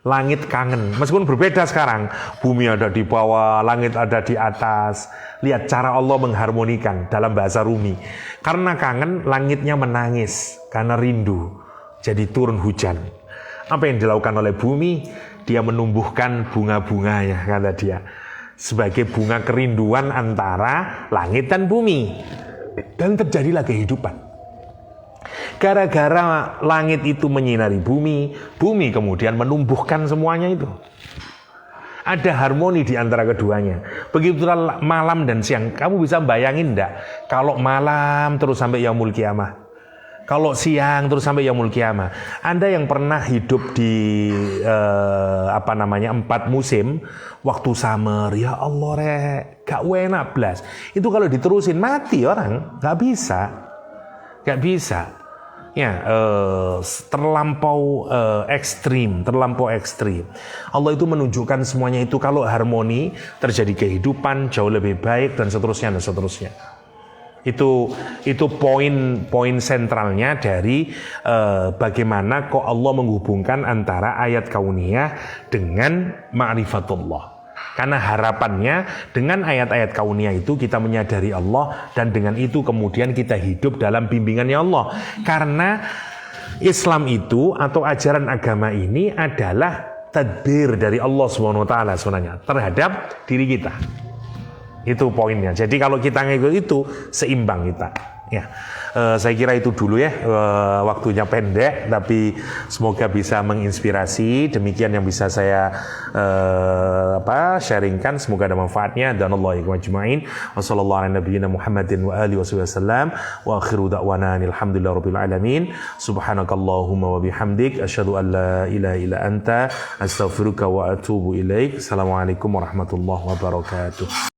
Langit kangen, meskipun berbeda sekarang. Bumi ada di bawah, langit ada di atas. Lihat cara Allah mengharmonikan dalam bahasa Rumi. Karena kangen, langitnya menangis karena rindu. Jadi turun hujan. Apa yang dilakukan oleh bumi? Dia menumbuhkan bunga-bunganya, kata dia. Sebagai bunga kerinduan antara langit dan bumi. Dan terjadilah kehidupan. Gara-gara langit itu menyinari bumi, bumi kemudian menumbuhkan semuanya itu. Ada harmoni di antara keduanya. Begitulah malam dan siang. Kamu bisa bayangin enggak? Kalau malam terus sampai yaumul kiamah. Kalau siang terus sampai yaumul kiamah. Anda yang pernah hidup di 4 musim, waktu summer, ya Allah gak enak blas. Itu kalau diterusin mati orang, gak bisa. Ya, terlampau ekstrim. Allah itu menunjukkan semuanya itu kalau harmoni terjadi kehidupan jauh lebih baik dan seterusnya. Itu poin sentralnya dari bagaimana kok Allah menghubungkan antara ayat kauniyah dengan ma'rifatullah. Karena harapannya dengan ayat-ayat kauniyah itu kita menyadari Allah dan dengan itu kemudian kita hidup dalam bimbingannya Allah. Karena Islam itu atau ajaran agama ini adalah tadbir dari Allah SWT sebenarnya terhadap diri kita. Itu poinnya. Jadi kalau kita ngikut itu seimbang kita. Ya, saya kira itu dulu ya. Waktunya pendek, tapi semoga bisa menginspirasi. Demikian yang bisa saya sharingkan. Semoga ada manfaatnya. Dan Allah ajma'in. Wassallallahu ala nabiyyina Muhammadin wa alihi wasallam. Wa akhiru da'wana alhamdulillahirabbil alamin. Subhanakallahumma wa bihamdik. Asyhadu an la ilaha illa anta. Astaghfiruka wa atubu ilaik. Assalamualaikum warahmatullahi wabarakatuh.